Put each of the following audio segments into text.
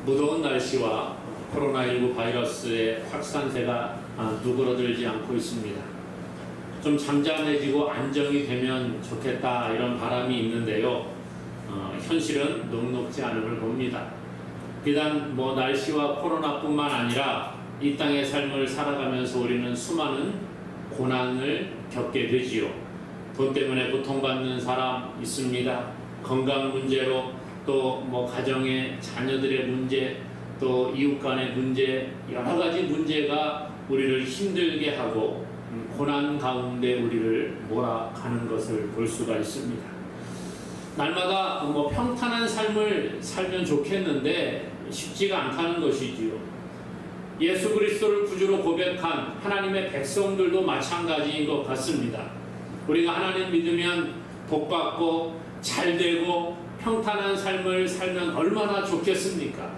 무더운 날씨와 코로나19 바이러스의 확산세가 누그러들지 않고 있습니다. 좀 잠잠해지고 안정이 되면 좋겠다 이런 바람이 있는데요. 현실은 녹록지 않음을 봅니다. 비단 날씨와 코로나뿐만 아니라 이 땅의 삶을 살아가면서 우리는 수많은 고난을 겪게 되지요. 돈 때문에 고통받는 사람 있습니다. 건강 문제로 또 가정의 자녀들의 문제, 또 이웃 간의 문제, 여러 가지 문제가 우리를 힘들게 하고 고난 가운데 우리를 몰아가는 것을 볼 수가 있습니다. 날마다 평탄한 삶을 살면 좋겠는데 쉽지가 않다는 것이지요. 예수 그리스도를 구주로 고백한 하나님의 백성들도 마찬가지인 것 같습니다. 우리가 하나님 믿으면 복받고 잘되고 평탄한 삶을 살면 얼마나 좋겠습니까?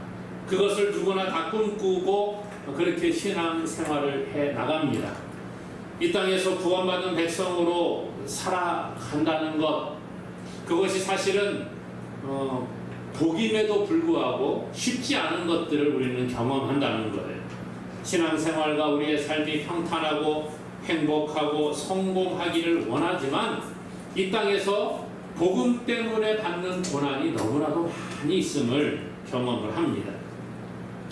그것을 누구나 다 꿈꾸고 그렇게 신앙생활을 해 나갑니다. 이 땅에서 구원받은 백성으로 살아간다는 것, 그것이 사실은 복임에도 불구하고 쉽지 않은 것들을 우리는 경험한다는 거예요. 신앙생활과 우리의 삶이 평탄하고 행복하고 성공하기를 원하지만 이 땅에서 복음 때문에 받는 고난이 너무나도 많이 있음을 경험을 합니다.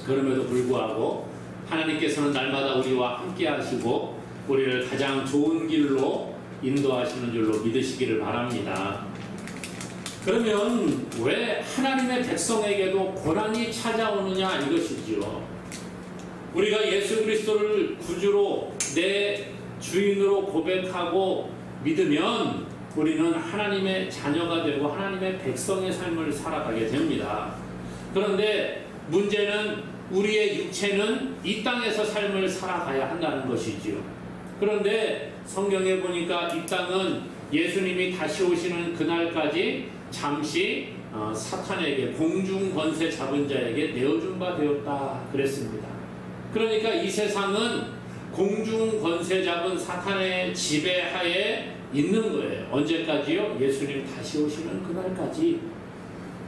그럼에도 불구하고 하나님께서는 날마다 우리와 함께 하시고 우리를 가장 좋은 길로 인도하시는 줄로 믿으시기를 바랍니다. 그러면 왜 하나님의 백성에게도 고난이 찾아오느냐 이것이지요. 우리가 예수 그리스도를 구주로 내 주인으로 고백하고 믿으면 우리는 하나님의 자녀가 되고 하나님의 백성의 삶을 살아가게 됩니다. 그런데 문제는 우리의 육체는 이 땅에서 삶을 살아가야 한다는 것이지요. 그런데 성경에 보니까 이 땅은 예수님이 다시 오시는 그날까지 잠시 사탄에게 공중 권세 잡은 자에게 내어준 바 되었다 그랬습니다. 그러니까 이 세상은 공중 권세 잡은 사탄의 지배하에 있는 거예요. 언제까지요? 예수님 다시 오시는 그날까지.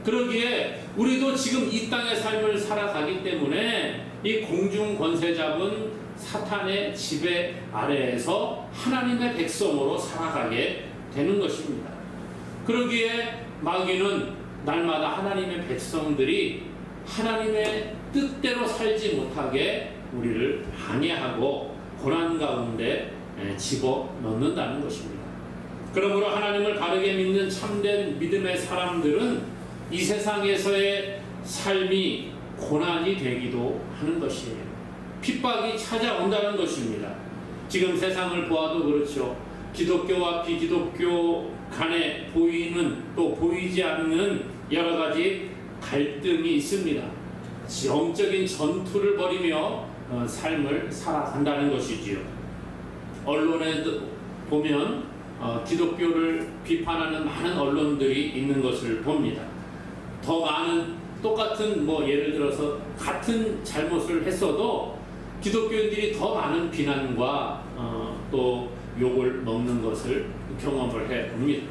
그러기에 우리도 지금 이 땅의 삶을 살아가기 때문에 이 공중 권세 잡은 사탄의 지배 아래에서 하나님의 백성으로 살아가게 되는 것입니다. 그러기에 마귀는 날마다 하나님의 백성들이 하나님의 뜻대로 살지 못하게 우리를 방해하고 고난 가운데 집어넣는다는 것입니다. 그러므로 하나님을 바르게 믿는 참된 믿음의 사람들은 이 세상에서의 삶이 고난이 되기도 하는 것이에요. 핍박이 찾아온다는 것입니다. 지금 세상을 보아도 그렇죠. 기독교와 비기독교 간에 보이는 또 보이지 않는 여러 가지 갈등이 있습니다. 영적인 전투를 벌이며 삶을 살아간다는 것이지요. 언론에 보면 기독교를 비판하는 많은 언론들이 있는 것을 봅니다. 더 많은 똑같은 예를 들어서 같은 잘못을 했어도 기독교인들이 더 많은 비난과 또 욕을 먹는 것을 경험을 해 봅니다.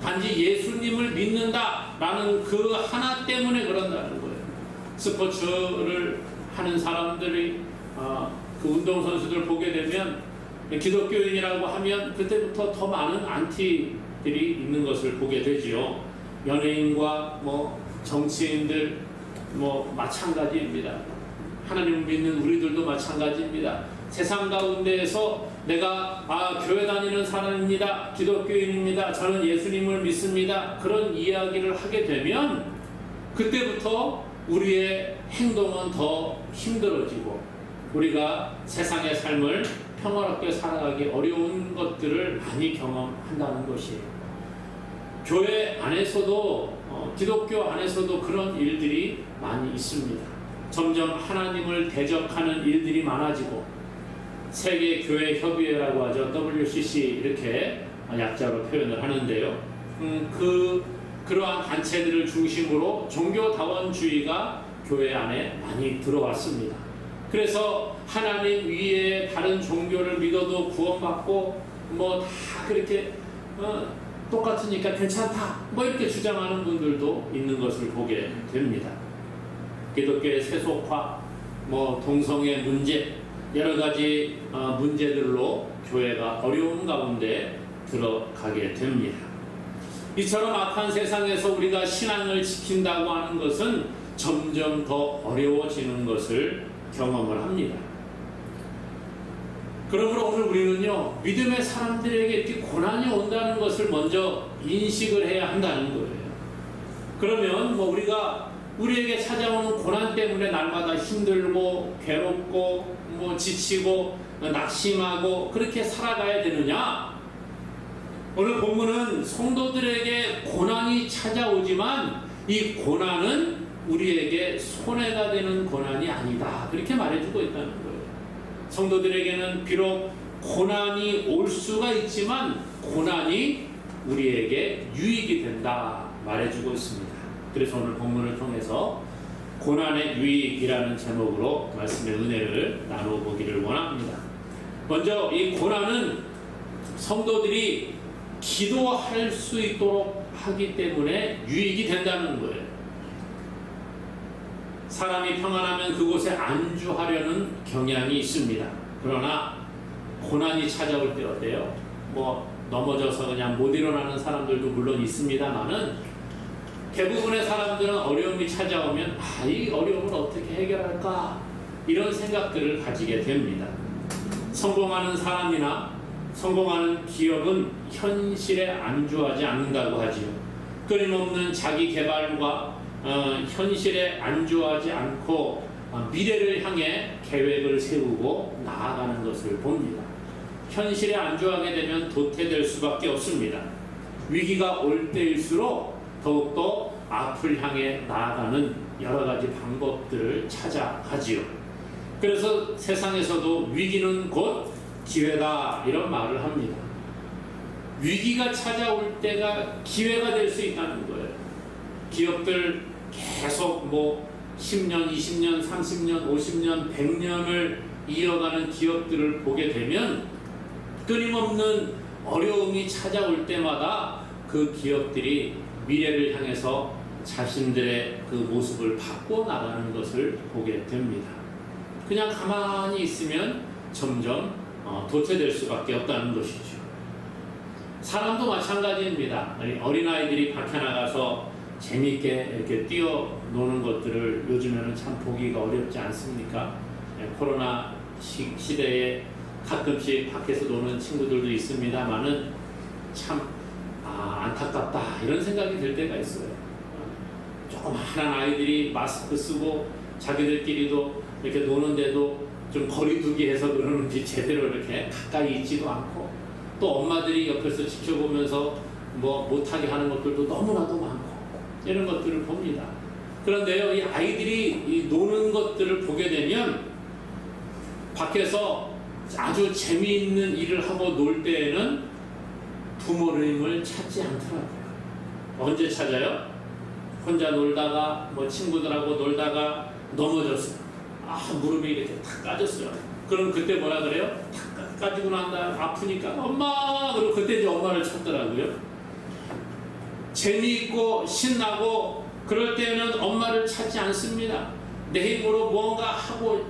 단지 예수님을 믿는다라는 그 하나 때문에 그런다는 거예요. 스포츠를 하는 사람들이 그 운동선수들 보게 되면 기독교인이라고 하면 그때부터 더 많은 안티들이 있는 것을 보게 되지요. 연예인과 정치인들 마찬가지입니다. 하나님을 믿는 우리들도 마찬가지입니다. 세상 가운데에서 내가 교회 다니는 사람입니다. 기독교인입니다. 저는 예수님을 믿습니다. 그런 이야기를 하게 되면 그때부터 우리의 행동은 더 힘들어지고 우리가 세상의 삶을 평화롭게 살아가기 어려운 것들을 많이 경험한다는 것이에요. 교회 안에서도 기독교 안에서도 그런 일들이 많이 있습니다. 점점 하나님을 대적하는 일들이 많아지고 세계교회협의회라고 하죠. WCC 이렇게 약자로 표현을 하는데요. 그러한 단체들을 중심으로 종교다원주의가 교회 안에 많이 들어왔습니다. 그래서 하나님 위에 다른 종교를 믿어도 구원받고 다 그렇게 똑같으니까 괜찮다 이렇게 주장하는 분들도 있는 것을 보게 됩니다. 기독교의 세속화, 동성애 문제, 여러 가지 문제들로 교회가 어려운 가운데 들어가게 됩니다. 이처럼 악한 세상에서 우리가 신앙을 지킨다고 하는 것은 점점 더 어려워지는 것을 경험을 합니다. 그러므로 오늘 우리는요, 믿음의 사람들에게 이렇게 고난이 온다는 것을 먼저 인식을 해야 한다는 거예요. 그러면 우리에게 찾아오는 고난 때문에 날마다 힘들고 괴롭고 지치고 낙심하고 그렇게 살아가야 되느냐? 오늘 본문은 성도들에게 고난이 찾아오지만 이 고난은 우리에게 손해가 되는 고난이 아니다, 그렇게 말해주고 있다는 거예요. 성도들에게는 비록 고난이 올 수가 있지만 고난이 우리에게 유익이 된다 말해주고 있습니다. 그래서 오늘 본문을 통해서 고난의 유익이라는 제목으로 말씀의 은혜를 나눠보기를 원합니다. 먼저 이 고난은 성도들이 기도할 수 있도록 하기 때문에 유익이 된다는 거예요. 사람이 평안하면 그곳에 안주하려는 경향이 있습니다. 그러나 고난이 찾아올 때 어때요? 넘어져서 그냥 못 일어나는 사람들도 물론 있습니다만은 대부분의 사람들은 어려움이 찾아오면 이 어려움을 어떻게 해결할까? 이런 생각들을 가지게 됩니다. 성공하는 사람이나 성공하는 기업은 현실에 안주하지 않는다고 하지요. 끊임없는 자기 개발과 현실에 안주하지 않고 미래를 향해 계획을 세우고 나아가는 것을 봅니다. 현실에 안주하게 되면 도태될 수밖에 없습니다. 위기가 올 때일수록 더욱더 앞을 향해 나아가는 여러 가지 방법들을 찾아가지요. 그래서 세상에서도 위기는 곧 기회다, 이런 말을 합니다. 위기가 찾아올 때가 기회가 될 수 있다는 거예요. 기업들 계속 10년, 20년, 30년, 50년, 100년을 이어가는 기업들을 보게 되면 끊임없는 어려움이 찾아올 때마다 그 기업들이 미래를 향해서 자신들의 그 모습을 바꿔 나가는 것을 보게 됩니다. 그냥 가만히 있으면 점점 도태될 수밖에 없다는 것이죠. 사람도 마찬가지입니다. 어린아이들이 밖에 나가서 재미있게 이렇게 뛰어노는 것들을 요즘에는 참 보기가 어렵지 않습니까? 코로나 시대에 가끔씩 밖에서 노는 친구들도 있습니다만은 참 안타깝다, 이런 생각이 들 때가 있어요. 조그마한 아이들이 마스크 쓰고 자기들끼리도 이렇게 노는데도 좀 거리두기 해서 그러는지 제대로 이렇게 가까이 있지도 않고, 또 엄마들이 옆에서 지켜보면서 못하게 하는 것들도 너무나도 많고, 이런 것들을 봅니다. 그런데요, 이 아이들이 이 노는 것들을 보게 되면 밖에서 아주 재미있는 일을 하고 놀 때에는 부모님을 찾지 않더라고요. 언제 찾아요? 혼자 놀다가 친구들하고 놀다가 넘어졌어요. 무릎이 이렇게 탁 까졌어요. 그럼 그때 뭐라 그래요? 탁 까지고 난 다음에 아프니까 엄마! 그리고 그때 이제 엄마를 찾더라고요. 재미있고 신나고 그럴 때는 엄마를 찾지 않습니다. 내 힘으로 무언가 하고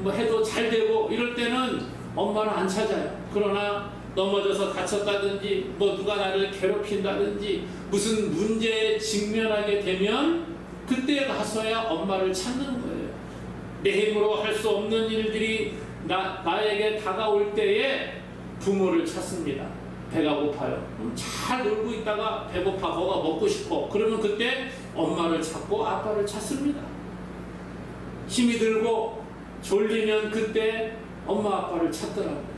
해도 잘 되고 이럴 때는 엄마를 안 찾아요. 그러나 넘어져서 다쳤다든지 누가 나를 괴롭힌다든지 무슨 문제에 직면하게 되면 그때 가서야 엄마를 찾는 거예요. 내 힘으로 할 수 없는 일들이 나에게 다가올 때에 부모를 찾습니다. 배가 고파요. 잘 놀고 있다가 배고파, 뭐가 먹고 싶어. 그러면 그때 엄마를 찾고 아빠를 찾습니다. 힘이 들고 졸리면 그때 엄마 아빠를 찾더라고요.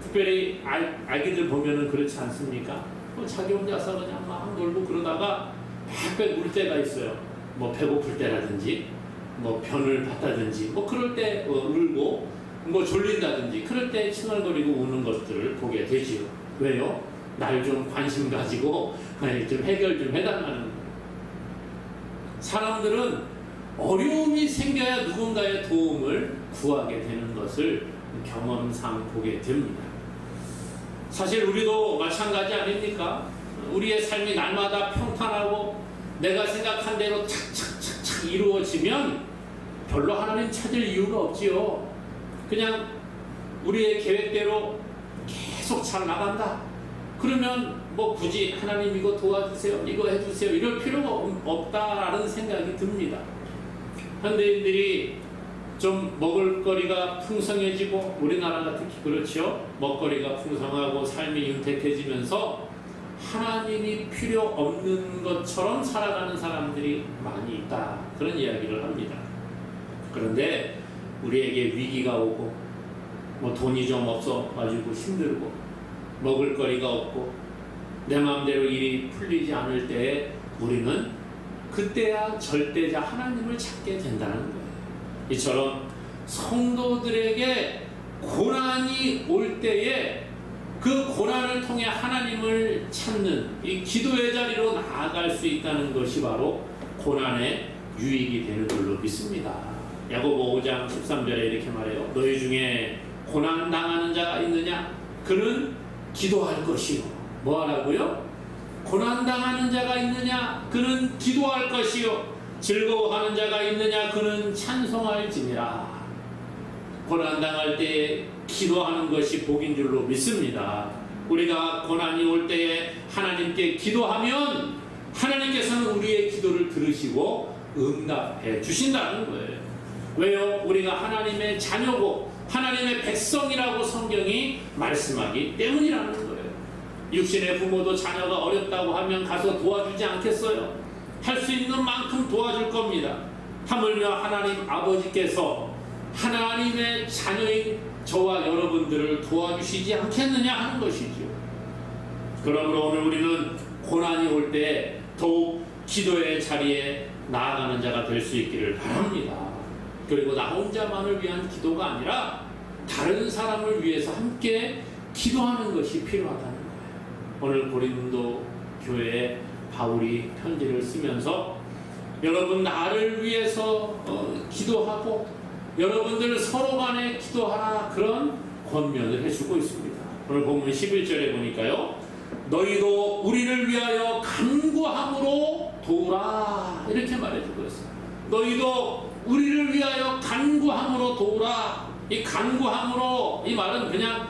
특별히 아기들 보면은 그렇지 않습니까? 자기 혼자서 그냥 막 놀고 그러다가 빽빽 울 때가 있어요. 배고플 때라든지 변을 봤다든지 그럴 때 울고 졸린다든지 그럴 때 칭얼거리고 우는 것들을 보게 되지요. 왜요? 날 좀 관심 가지고 좀 해결 좀 해달라는 거예요. 사람들은 어려움이 생겨야 누군가의 도움을 구하게 되는 것을 경험상 보게 됩니다. 사실 우리도 마찬가지 아닙니까? 우리의 삶이 날마다 평탄하고 내가 생각한 대로 착착착착 이루어지면 별로 하나님 찾을 이유가 없지요. 그냥 우리의 계획대로 계속 잘 나간다. 그러면 뭐 굳이 하나님 이거 도와주세요, 이거 해주세요 이럴 필요가 없다라는 생각이 듭니다. 현대인들이 좀 먹을거리가 풍성해지고, 우리나라가 특히 그렇죠. 먹거리가 풍성하고 삶이 윤택해지면서 하나님이 필요 없는 것처럼 살아가는 사람들이 많이 있다, 그런 이야기를 합니다. 그런데 우리에게 위기가 오고 뭐 돈이 좀 없어가지고 힘들고 먹을거리가 없고 내 마음대로 일이 풀리지 않을 때에 우리는 그때야 절대자 하나님을 찾게 된다는 거예요. 이처럼 성도들에게 고난이 올 때에 그 고난을 통해 하나님을 찾는 이 기도의 자리로 나아갈 수 있다는 것이 바로 고난의 유익이 되는 걸로 믿습니다. 야고보 5장 13절에 이렇게 말해요. 너희 중에 고난 당하는 자가 있느냐? 그는 기도할 것이요. 뭐 하라고요? 고난 당하는 자가 있느냐? 그는 기도할 것이요. 즐거워하는 자가 있느냐? 그는 찬송할지니라. 고난 당할 때에 기도하는 것이 복인 줄로 믿습니다. 우리가 고난이 올 때에 하나님께 기도하면 하나님께서는 우리의 기도를 들으시고 응답해 주신다는 거예요. 왜요? 우리가 하나님의 자녀고 하나님의 백성이라고 성경이 말씀하기 때문이라는 거예요. 육신의 부모도 자녀가 어렵다고 하면 가서 도와주지 않겠어요? 할 수 있는 만큼 도와줄 겁니다. 하물며 하나님 아버지께서 하나님의 자녀인 저와 여러분들을 도와주시지 않겠느냐 하는 것이죠. 그러므로 오늘 우리는 고난이 올 때 더욱 기도의 자리에 나아가는 자가 될 수 있기를 바랍니다. 그리고 나 혼자만을 위한 기도가 아니라 다른 사람을 위해서 함께 기도하는 것이 필요하다는 거예요. 오늘 고린도 교회에 바울이 편지를 쓰면서 여러분 나를 위해서 기도하고 여러분들 서로 간에 기도하라, 그런 권면을 해주고 있습니다. 오늘 본문 11절에 보니까요, 너희도 우리를 위하여 간구함으로 도우라, 이렇게 말해주고 있어요. 너희도 우리를 위하여 간구함으로 도우라. 이 간구함으로, 이 말은 그냥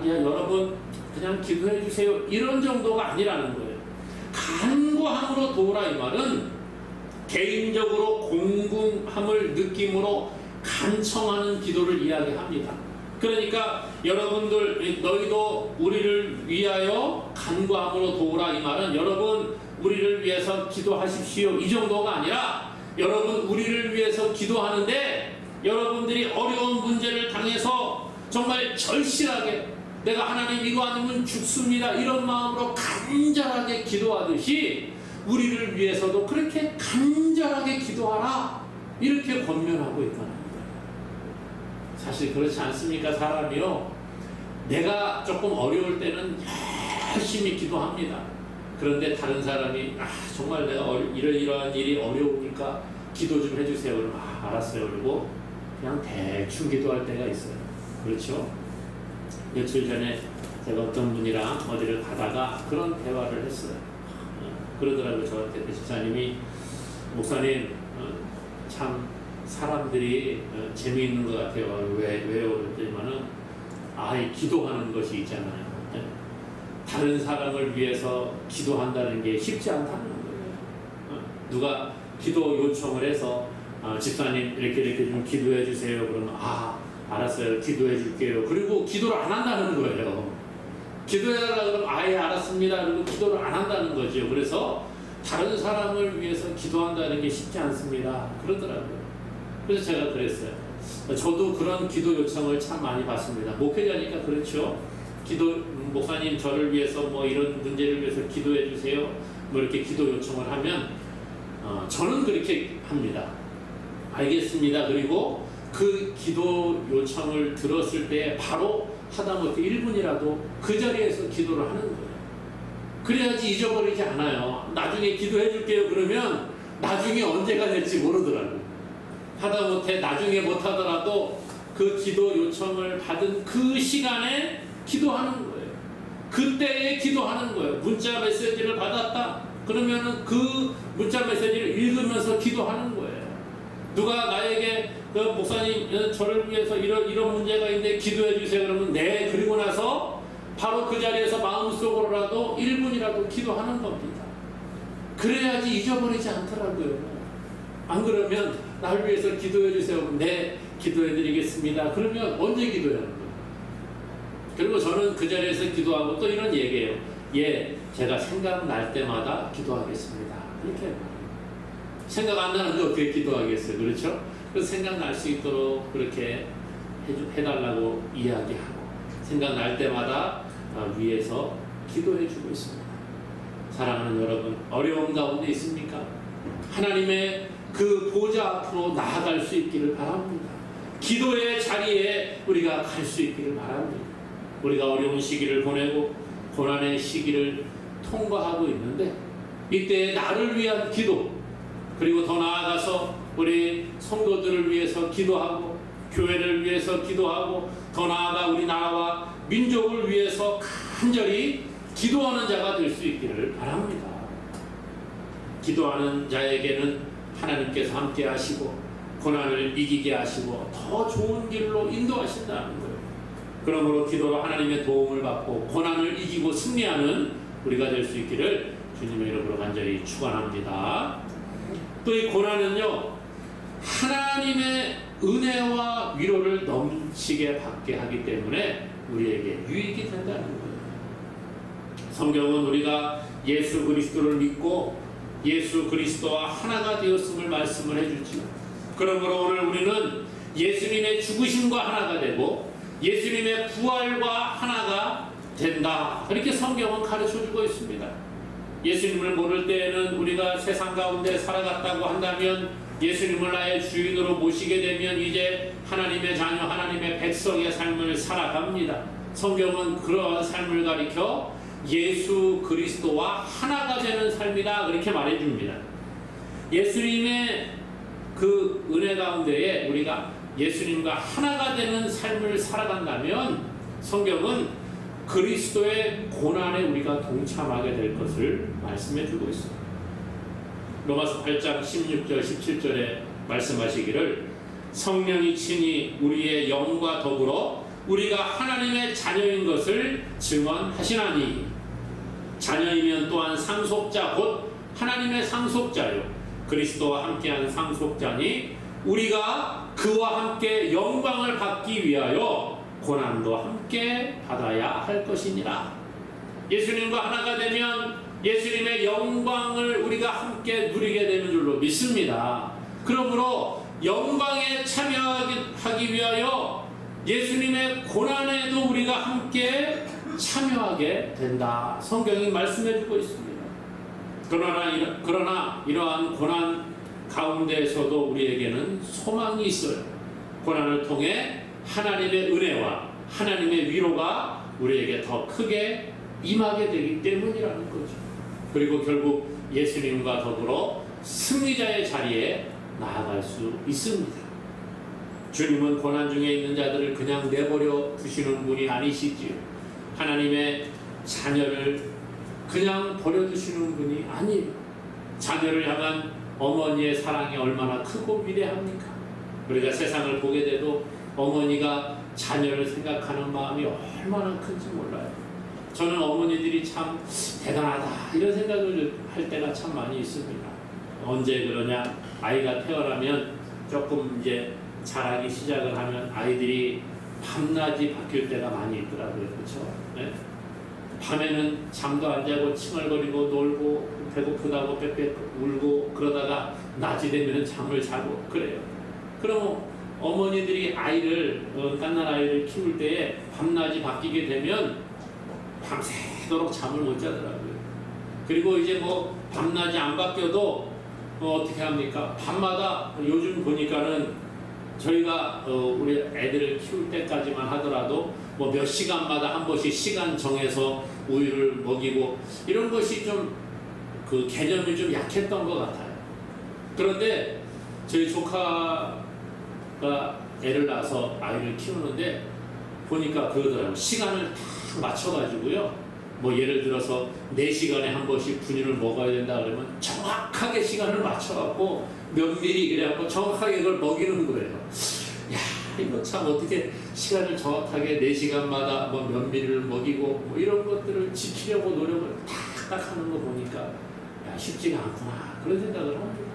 여러분 그냥 기도해 주세요 이런 정도가 아니라는 거예요. 간구함으로 도우라, 이 말은 개인적으로 공공함을 느낌으로 간청하는 기도를 이야기합니다. 그러니까 여러분들 너희도 우리를 위하여 간구함으로 도우라, 이 말은 여러분 우리를 위해서 기도하십시오 이 정도가 아니라 여러분 우리를 위해서 기도하는데 여러분들이 어려운 문제를 당해서 정말 절실하게 내가 하나님 이거 아니면 죽습니다 이런 마음으로 간절하게 기도하듯이 우리를 위해서도 그렇게 간절하게 기도하라, 이렇게 권면하고 있다는 거예요. 사실 그렇지 않습니까? 사람이요, 내가 조금 어려울 때는 열심히 기도합니다. 그런데 다른 사람이 정말 내가 이러이러한 일이 어려우니까 기도 좀 해주세요. 그러면 알았어요. 그리고 그냥 대충 기도할 때가 있어요. 그렇죠? 며칠 전에 제가 어떤 분이랑 어디를 가다가 그런 대화를 했어요. 그러더라고요. 저한테 집사님이, 목사님 참 사람들이 재미있는 것 같아요. 왜요? 그랬더니만은 이 기도하는 것이 있잖아요. 다른 사람을 위해서 기도한다는 게 쉽지 않다는 거예요. 누가 기도 요청을 해서 집사님 이렇게 좀 기도해 주세요. 그러면 알았어요. 기도해 줄게요. 그리고 기도를 안 한다는 거예요. 기도해달라고 그러면 알았습니다. 그리고 기도를 안 한다는 거죠. 그래서 다른 사람을 위해서 기도한다는 게 쉽지 않습니다. 그러더라고요. 그래서 제가 그랬어요. 저도 그런 기도 요청을 참 많이 받습니다. 목회자니까 그렇죠. 목사님 저를 위해서 뭐 이런 문제를 위해서 기도해 주세요. 뭐 이렇게 기도 요청을 하면 저는 그렇게 합니다. 알겠습니다. 그리고 그 기도 요청을 들었을 때 바로 하다못해 1분이라도 그 자리에서 기도를 하는 거예요. 그래야지 잊어버리지 않아요. 나중에 기도해 줄게요 그러면 나중에 언제가 될지 모르더라고요. 하다못해 나중에 못하더라도 그 기도 요청을 받은 그 시간에 기도하는 거예요. 그때에 기도하는 거예요. 문자 메시지를 받았다 그러면은 그 문자 메시지를 읽으면서 기도하는 거예요. 누가 나에게 목사님 저를 위해서 이런 문제가 있는데 기도해 주세요 그러면 네, 그리고 나서 바로 그 자리에서 마음속으로라도 1분이라도 기도하는 겁니다. 그래야지 잊어버리지 않더라고요. 안 그러면 나를 위해서 기도해 주세요. 네, 기도해 드리겠습니다. 그러면 언제 기도해요? 그리고 저는 그 자리에서 기도하고 또 이런 얘기예요. 예, 제가 생각날 때마다 기도하겠습니다. 이렇게 생각 안 나는데 어떻게 기도하겠어요? 그렇죠? 그래서 생각날 수 있도록 그렇게 해달라고 이야기하고 생각날 때마다 위에서 기도해 주고 있습니다. 사랑하는 여러분, 어려움 가운데 있습니까? 하나님의 그 보좌 앞으로 나아갈 수 있기를 바랍니다. 기도의 자리에 우리가 갈 수 있기를 바랍니다. 우리가 어려운 시기를 보내고 고난의 시기를 통과하고 있는데 이때 나를 위한 기도, 그리고 더 나아가서 우리 성도들을 위해서 기도하고 교회를 위해서 기도하고 더 나아가 우리 나라와 민족을 위해서 간절히 기도하는 자가 될 수 있기를 바랍니다. 기도하는 자에게는 하나님께서 함께 하시고 고난을 이기게 하시고 더 좋은 길로 인도하신다는 거예요. 그러므로 기도로 하나님의 도움을 받고 고난을 이기고 승리하는 우리가 될 수 있기를 주님의 이름으로 간절히 축원합니다. 또 이 고난은요, 하나님의 은혜와 위로를 넘치게 받게 하기 때문에 우리에게 유익이 된다는 거예요. 성경은 우리가 예수 그리스도를 믿고 예수 그리스도와 하나가 되었음을 말씀을 해주지요. 그러므로 오늘 우리는 예수님의 죽으심과 하나가 되고 예수님의 부활과 하나가 된다. 그렇게 성경은 가르쳐주고 있습니다. 예수님을 모를 때에는 우리가 세상 가운데 살아갔다고 한다면 예수님을 나의 주인으로 모시게 되면 이제 하나님의 자녀, 하나님의 백성의 삶을 살아갑니다. 성경은 그러한 삶을 가리켜 예수 그리스도와 하나가 되는 삶이다 그렇게 말해줍니다. 예수님의 그 은혜 가운데에 우리가 예수님과 하나가 되는 삶을 살아간다면 성경은 그리스도의 고난에 우리가 동참하게 될 것을 말씀해주고 있습니다. 로마서 8장 16절 17절에 말씀하시기를 성령이 친히 우리의 영과 더불어 우리가 하나님의 자녀인 것을 증언하시나니 자녀이면 또한 상속자 곧 하나님의 상속자요 그리스도와 함께한 상속자니 우리가 그와 함께 영광을 받기 위하여 고난도 함께 받아야 할 것이니라. 예수님과 하나가 되면 예수님의 영광을 우리가 함께 누리게 되는 줄로 믿습니다. 그러므로 영광에 참여하기 위하여 예수님의 고난에도 우리가 함께 참여하게 된다. 성경이 말씀해주고 있습니다. 그러나 이러한 고난 가운데에서도 우리에게는 소망이 있어요. 고난을 통해 하나님의 은혜와 하나님의 위로가 우리에게 더 크게 임하게 되기 때문이라는 거죠. 그리고 결국 예수님과 더불어 승리자의 자리에 나아갈 수 있습니다. 주님은 고난 중에 있는 자들을 그냥 내버려 두시는 분이 아니시지요. 하나님의 자녀를 그냥 버려두시는 분이 아니에요. 자녀를 향한 어머니의 사랑이 얼마나 크고 위대합니까? 우리가 세상을 보게 돼도 어머니가 자녀를 생각하는 마음이 얼마나 큰지 몰라요. 저는 어머니들이 참 대단하다 이런 생각을 할 때가 참 많이 있습니다. 언제 그러냐? 아이가 태어나면 조금 이제 자라기 시작을 하면 아이들이 밤낮이 바뀔 때가 많이 있더라고요. 그렇죠? 네? 밤에는 잠도 안 자고 칭얼거리고 놀고 배고프다고 빽빽 울고 그러다가 낮이 되면 잠을 자고 그래요. 그럼 어머니들이 아이를 갓난 아이를 키울 때에 밤낮이 바뀌게 되면 밤새도록 잠을 못 자더라고요. 그리고 이제 뭐 밤낮이 안 바뀌어도 어떻게 합니까? 밤마다 요즘 보니까는 저희가 우리 애들을 키울 때까지만 하더라도 뭐 몇 시간마다 한 번씩 시간 정해서 우유를 먹이고 이런 것이 좀 그 개념이 좀 약했던 것 같아요. 그런데 저희 조카가 애를 낳아서 아이를 키우는데 보니까 그러더라고요. 시간을 딱 맞춰가지고요. 뭐 예를 들어서 4시간에 한 번씩 분유를 먹어야 된다 그러면 정확하게 시간을 맞춰갖고 몇 미리 그래갖고 정확하게 그걸 먹이는 거예요. 야, 이거 참 어떻게 시간을 정확하게 4시간마다 뭐 몇 미리를 먹이고 뭐 이런 것들을 지키려고 노력을 딱 하는 거 보니까 야, 쉽지가 않구나. 그런 생각을 합니다.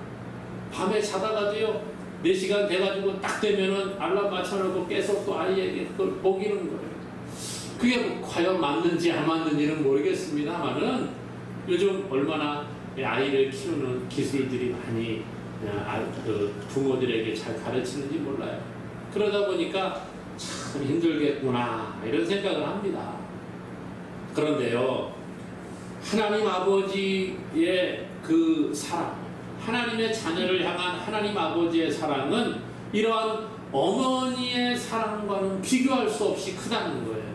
밤에 자다가도요, 4시간 돼가지고 딱 되면은 알람 맞춰놓고 깨서 또 아이에게 그걸 먹이는 거예요. 그게 뭐 과연 맞는지 안 맞는지는 모르겠습니다만은 요즘 얼마나 아이를 키우는 기술들이 많이 부모들에게 잘 가르치는지 몰라요. 그러다 보니까 참 힘들겠구나 이런 생각을 합니다. 그런데요, 하나님 아버지의 그 사랑, 하나님의 자녀를 향한 하나님 아버지의 사랑은 이러한 어머니의 사랑과는 비교할 수 없이 크다는 거예요.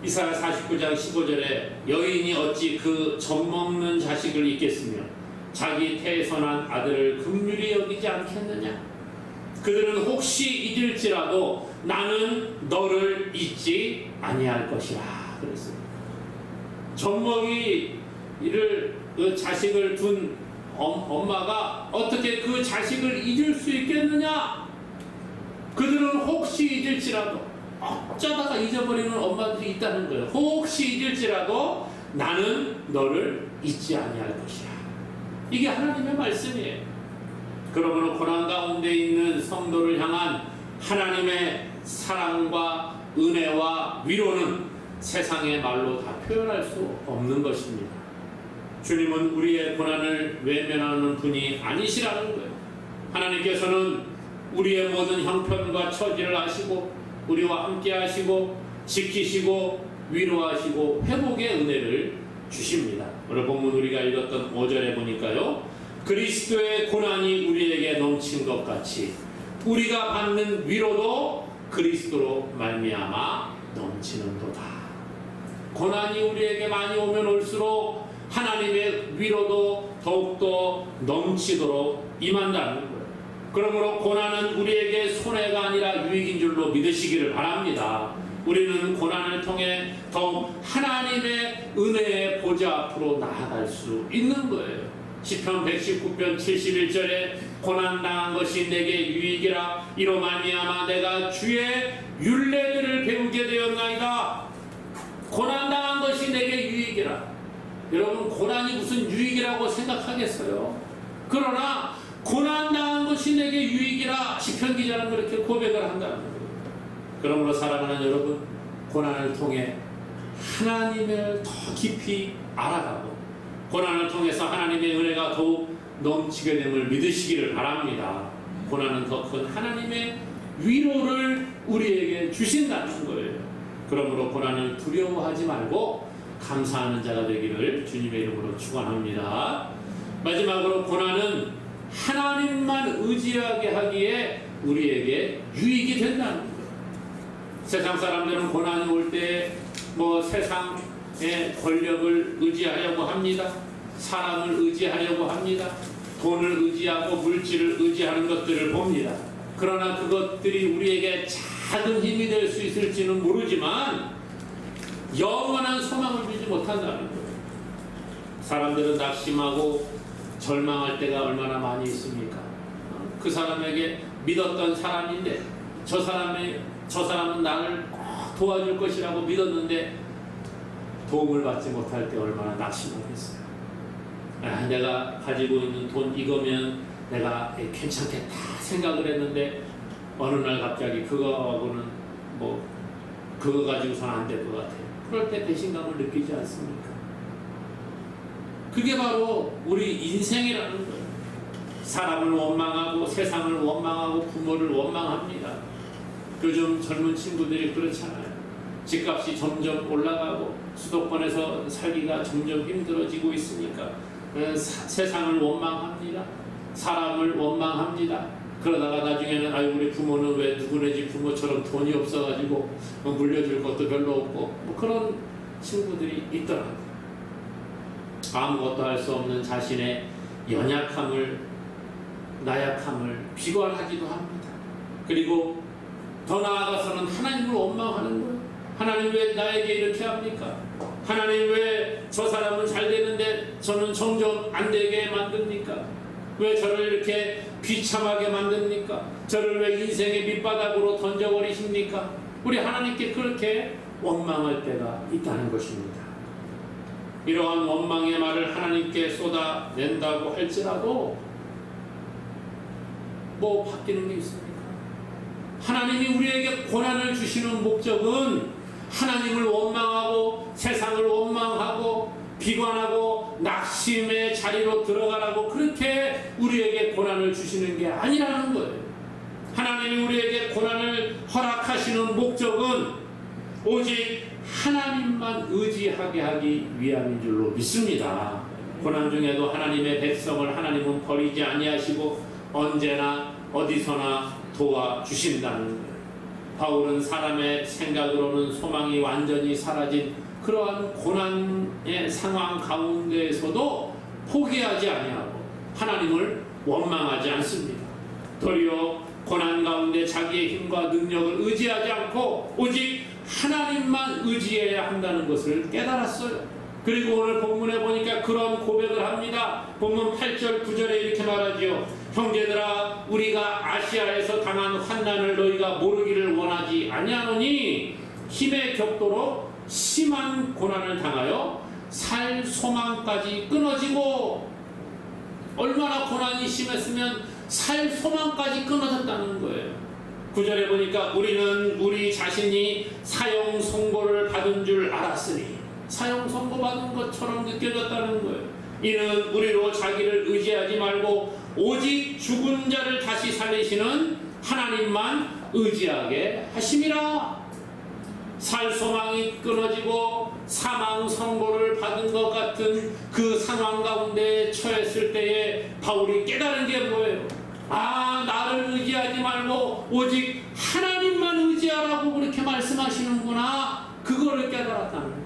이사야 49장 15절에 여인이 어찌 그 젖먹는 자식을 잊겠으며 자기 태에서 난 아들을 긍휼히 여기지 않겠느냐. 그들은 혹시 잊을지라도 나는 너를 잊지 아니할 것이라 그랬습니다. 젖먹이를 그 자식을 둔 엄마가 어떻게 그 자식을 잊을 수 있겠느냐. 그들은 혹시 잊을지라도, 어쩌다가 잊어버리는 엄마들이 있다는 거예요. 혹시 잊을지라도 나는 너를 잊지 아니할 것이야. 이게 하나님의 말씀이에요. 그러므로 고난 가운데 있는 성도를 향한 하나님의 사랑과 은혜와 위로는 세상의 말로 다 표현할 수 없는 것입니다. 주님은 우리의 고난을 외면하는 분이 아니시라는 거예요. 하나님께서는 우리의 모든 형편과 처지를 아시고 우리와 함께 하시고 지키시고 위로하시고 회복의 은혜를 주십니다. 오늘 본문 우리가 읽었던 5절에 보니까요, 그리스도의 고난이 우리에게 넘친 것 같이 우리가 받는 위로도 그리스도로 말미암아 넘치는도다. 고난이 우리에게 많이 오면 올수록 하나님의 위로도 더욱더 넘치도록 임한다는 거예요. 그러므로 고난은 우리에게 손해가 아니라 유익인 줄로 믿으시기를 바랍니다. 우리는 고난을 통해 더욱 하나님의 은혜의 보좌 앞으로 나아갈 수 있는 거예요. 시편 119편 71절에 고난당한 것이 내게 유익이라 이로 말미암아 내가 주의 율례들을 배우게 되었나이다. 고난당한 것이 내게 유익이라. 여러분, 고난이 무슨 유익이라고 생각하겠어요? 그러나 고난당한 것이 내게 유익이라 시편 기자는 그렇게 고백을 한다는 거예요. 그러므로 사랑하는 여러분, 고난을 통해 하나님을 더 깊이 알아가고 고난을 통해서 하나님의 은혜가 더욱 넘치게 됨을 믿으시기를 바랍니다. 고난은 더 큰 하나님의 위로를 우리에게 주신다는 거예요. 그러므로 고난을 두려워하지 말고 감사하는 자가 되기를 주님의 이름으로 축원합니다. 마지막으로 고난은 하나님만 의지하게 하기에 우리에게 유익이 된다는 거예요. 세상 사람들은 고난이 올 때 뭐 세상의 권력을 의지하려고 합니다. 사람을 의지하려고 합니다. 돈을 의지하고 물질을 의지하는 것들을 봅니다. 그러나 그것들이 우리에게 작은 힘이 될 수 있을지는 모르지만 영원한 소망을 주지 못한다는 거예요. 사람들은 낙심하고 절망할 때가 얼마나 많이 있습니까? 그 사람에게 믿었던 사람인데 저 사람은 나를 꼭 도와줄 것이라고 믿었는데 도움을 받지 못할 때 얼마나 낙심하겠어요. 내가 가지고 있는 돈 이거면 내가 괜찮겠다 생각을 했는데 어느 날 갑자기 그거하고는 뭐 그거 가지고서는 안 될 것 같아요. 그럴 때 배신감을 느끼지 않습니까? 그게 바로 우리 인생이라는 거예요. 사람을 원망하고 세상을 원망하고 부모를 원망합니다. 요즘 젊은 친구들이 그렇잖아요. 집값이 점점 올라가고 수도권에서 살기가 점점 힘들어지고 있으니까 세상을 원망합니다. 사람을 원망합니다. 그러다가 나중에는 아유 우리 부모는 왜 누구네 집 부모처럼 돈이 없어가지고 물려줄 것도 별로 없고 뭐 그런 친구들이 있더라고요. 아무것도 할 수 없는 자신의 연약함을 나약함을 비관하기도 합니다. 그리고 더 나아가서는 하나님을 원망하는 거예요. 하나님 왜 나에게 이렇게 합니까? 하나님 왜 저 사람은 잘 되는데 저는 점점 안 되게 만듭니까? 왜 저를 이렇게 비참하게 만듭니까? 저를 왜 인생의 밑바닥으로 던져버리십니까? 우리 하나님께 그렇게 원망할 때가 있다는 것입니다. 이러한 원망의 말을 하나님께 쏟아낸다고 할지라도 뭐 바뀌는 게 있습니까? 하나님이 우리에게 고난을 주시는 목적은 하나님을 원망하고 세상을 원망하고 비관하고 낙심의 자리로 들어가라고 그렇게 우리에게 고난을 주시는 게 아니라는 거예요. 하나님이 우리에게 고난을 허락하시는 목적은 오직 하나님만 의지하게 하기 위함인 줄로 믿습니다. 고난 중에도 하나님의 백성을 하나님은 버리지 아니하시고 언제나 어디서나 도와주신다는 거예요. 바울은 사람의 생각으로는 소망이 완전히 사라진 그러한 고난의 상황 가운데에서도 포기하지 아니하고 하나님을 원망하지 않습니다. 도리어 고난 가운데 자기의 힘과 능력을 의지하지 않고 오직 하나님만 의지해야 한다는 것을 깨달았어요. 그리고 오늘 본문에 보니까 그런 고백을 합니다. 본문 8절 9절에 이렇게 말하지요. 형제들아, 우리가 아시아에서 당한 환난을 너희가 모르기를 원하지 아니하노니 힘의 격도로 심한 고난을 당하여 살 소망까지 끊어지고, 얼마나 고난이 심했으면 살 소망까지 끊어졌다는 거예요. 9절에 보니까 우리는 우리 자신이 사형 선고를 받은 줄 알았으니, 사형 선고 받은 것처럼 느껴졌다는 거예요. 이는 우리로 자기를 의지하지 말고 오직 죽은 자를 다시 살리시는 하나님만 의지하게 하심이라. 살 소망이 끊어지고 사망 선고를 받은 것 같은 그 상황 가운데 처했을 때에 바울이 깨달은 게 뭐예요? 아, 나를 의지하지 말고 오직 하나님만 의지하라고 그렇게 말씀하시는구나. 그거를 깨달았다는 거예요.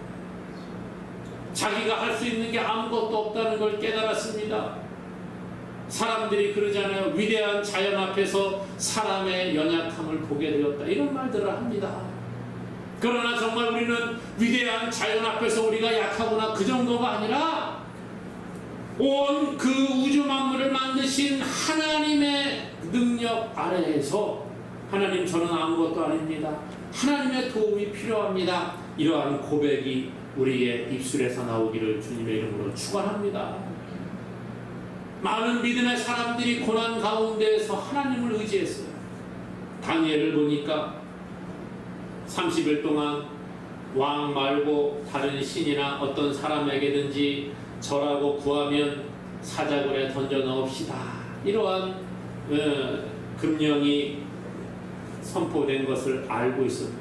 자기가 할 수 있는 게 아무것도 없다는 걸 깨달았습니다. 사람들이 그러잖아요. 위대한 자연 앞에서 사람의 연약함을 보게 되었다, 이런 말들을 합니다. 그러나 정말 우리는 위대한 자연 앞에서 우리가 약하구나, 그 정도가 아니라 온 그 우주 만물을 만드신 하나님의 능력 아래에서, 하나님, 저는 아무것도 아닙니다, 하나님의 도움이 필요합니다, 이러한 고백이 우리의 입술에서 나오기를 주님의 이름으로 축원합니다. 많은 믿음의 사람들이 고난 가운데에서 하나님을 의지했어요. 다니엘을 보니까 30일 동안 왕 말고 다른 신이나 어떤 사람에게든지 절하고 구하면 사자굴에 던져 넣읍시다, 이러한 금령이 선포된 것을 알고 있습니다.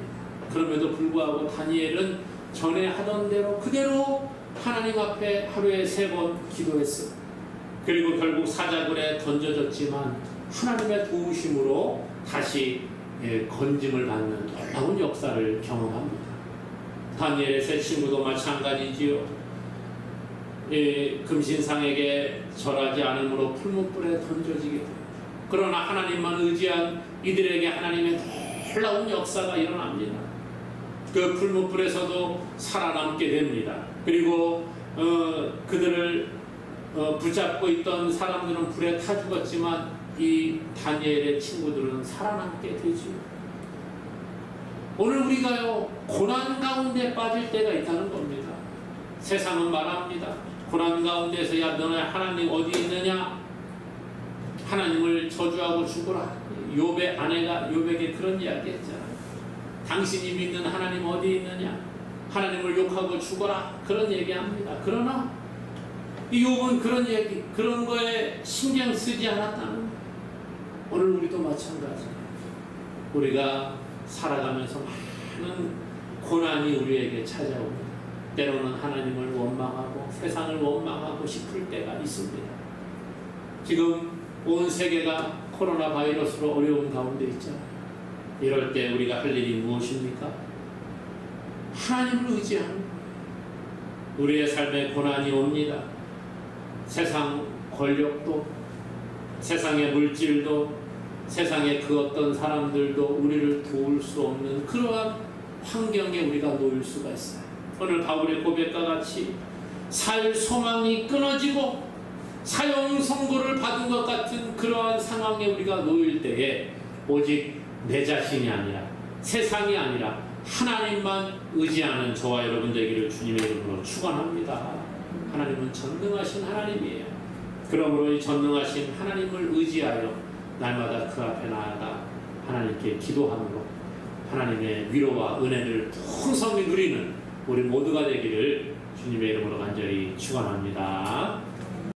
그럼에도 불구하고 다니엘은 전에 하던 대로 그대로 하나님 앞에 하루에 3번 기도했어요. 그리고 결국 사자굴에 던져졌지만 하나님의 도우심으로 다시 건짐을 받는 놀라운 역사를 경험합니다. 다니엘의 세 친구도 마찬가지지요. 금신상에게 절하지 않으므로 풀무불에 던져지게 돼요. 그러나 하나님만 의지한 이들에게 하나님의 놀라운 역사가 일어납니다. 그 풀무불에서도 살아남게 됩니다. 그리고 그들을 붙잡고 있던 사람들은 불에 타 죽었지만 이 다니엘의 친구들은 살아남게 되죠. 오늘 우리가요, 고난 가운데 빠질 때가 있다는 겁니다. 세상은 말합니다. 고난 가운데서 야, 너네 하나님 어디 있느냐? 하나님을 저주하고 죽어라. 욥의 아내가 욥에게 그런 이야기 했잖아요. 당신이 믿는 하나님 어디 있느냐? 하나님을 욕하고 죽어라. 그런 얘기합니다. 그러나 이 욥은 그런 거에 신경 쓰지 않았다는 거예요. 오늘 우리도 마찬가지예요. 우리가 살아가면서 많은 고난이 우리에게 찾아옵니다. 때로는 하나님을 원망하고 세상을 원망하고 싶을 때가 있습니다. 지금 온 세계가 코로나 바이러스로 어려운 가운데 있잖아요. 이럴 때 우리가 할 일이 무엇입니까? 하나님을 의지하는 거예요. 우리의 삶에 고난이 옵니다. 세상 권력도, 세상의 물질도, 세상의 그 어떤 사람들도 우리를 도울 수 없는 그러한 환경에 우리가 놓일 수가 있어요. 오늘 바울의 고백과 같이 살 소망이 끊어지고 사형 선고를 받은 것 같은 그러한 상황에 우리가 놓일 때에 오직 내 자신이 아니라 세상이 아니라 하나님만 의지하는 저와 여러분 되기를 주님의 이름으로 축원합니다. 하나님은 전능하신 하나님이에요. 그러므로 이 전능하신 하나님을 의지하여 날마다 그 앞에 나아가 하나님께 기도함으로 하나님의 위로와 은혜를 풍성히 누리는 우리 모두가 되기를 주님의 이름으로 간절히 축원합니다.